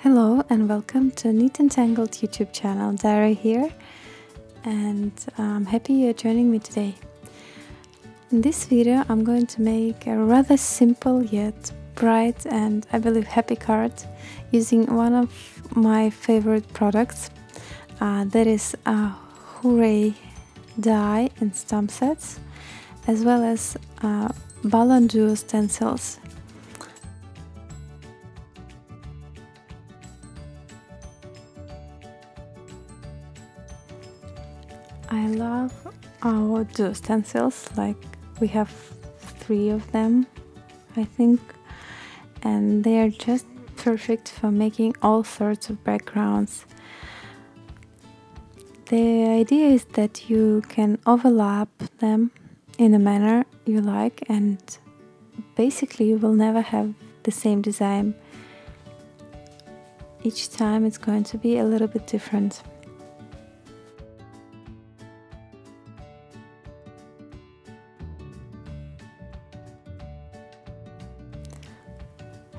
Hello and welcome to Neat and Tangled YouTube channel. Daria here, and I'm happy you're joining me today. In this video I'm going to make a rather simple yet bright and I believe happy card using one of my favorite products, that is Hooray die and stamp sets, as well as Balloon Duo Stencils. I love our duo stencils, like we have 3 of them, I think, and they are just perfect for making all sorts of backgrounds. The idea is that you can overlap them in a manner you like, and basically you will never have the same design. Each time it's going to be a little bit different.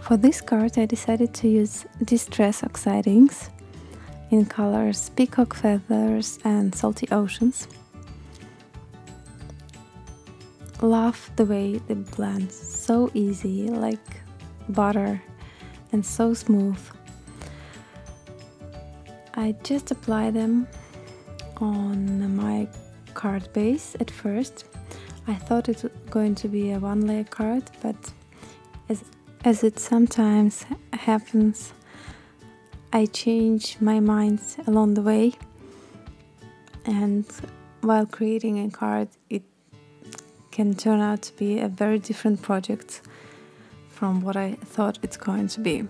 For this card I decided to use Distress Oxide inks in colors Peacock Feathers and Salty Oceans. Love the way they blend, so easy, like butter, and so smooth. I just apply them on my card base at first. I thought it was going to be a one-layer card, but as it sometimes happens, I change my mind along the way, and while creating a card it can turn out to be a very different project from what I thought it's going to be.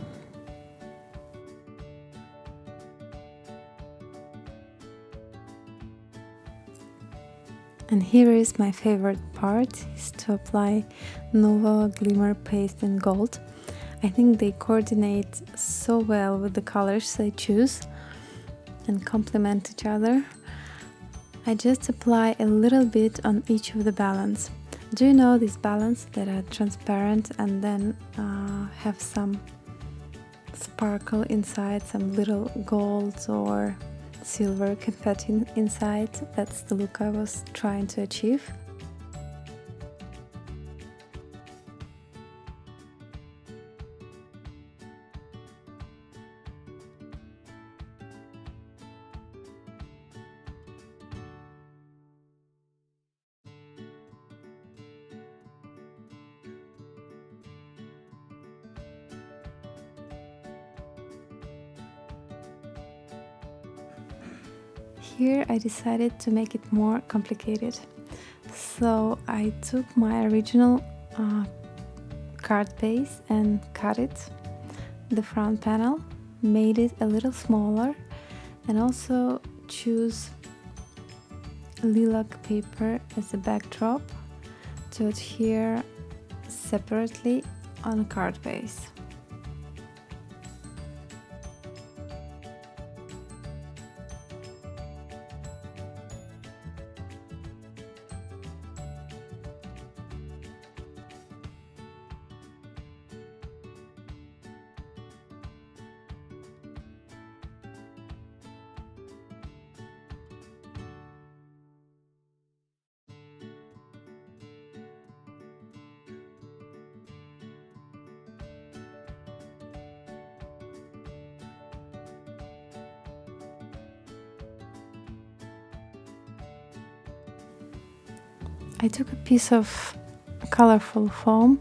And here is my favorite part, is to apply Nova Glimmer Paste in Gold. I think they coordinate so well with the colors I choose and complement each other. I just apply a little bit on each of the balance. Do you know these balance that are transparent and then have some sparkle inside, some little gold or silver confetti inside? That's the look I was trying to achieve. Here I decided to make it more complicated, so I took my original card base and cut it, the front panel, made it a little smaller, and also choose lilac paper as a backdrop to adhere separately on a card base. I took a piece of colorful foam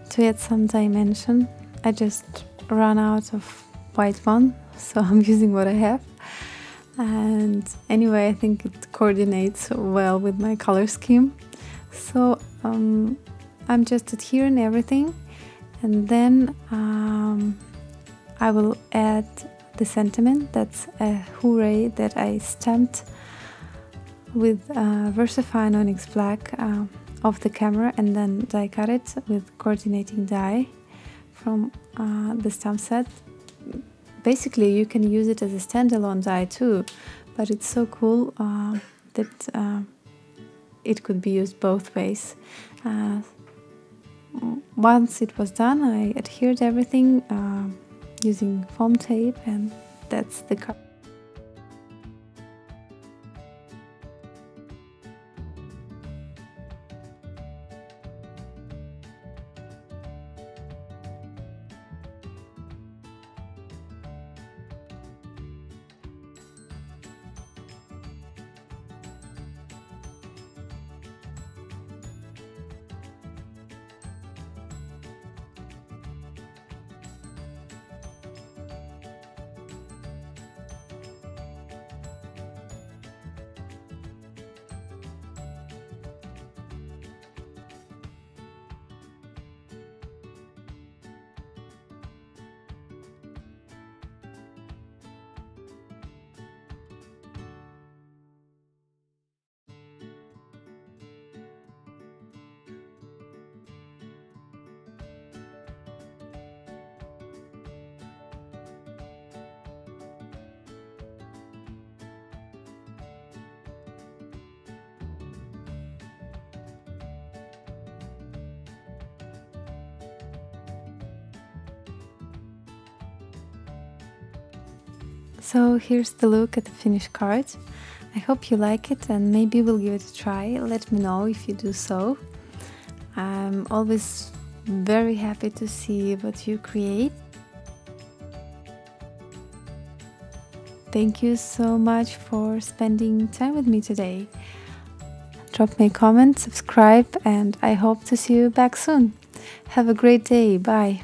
to add some dimension. I just ran out of white one, so I'm using what I have. And anyway, I think it coordinates well with my color scheme. So I'm just adhering everything, and then I will add the sentiment. That's a Hooray that I stamped with VersaFine Onyx Black off the camera, and then die cut it with coordinating die from the stamp set. Basically you can use it as a standalone die too, but it's so cool that it could be used both ways. Once it was done, I adhered everything using foam tape, and that's the card. So here's the look at the finished card. I hope you like it and maybe we'll give it a try. Let me know if you do so. I'm always very happy to see what you create. Thank you so much for spending time with me today. Drop me a comment, subscribe, and I hope to see you back soon. Have a great day. Bye.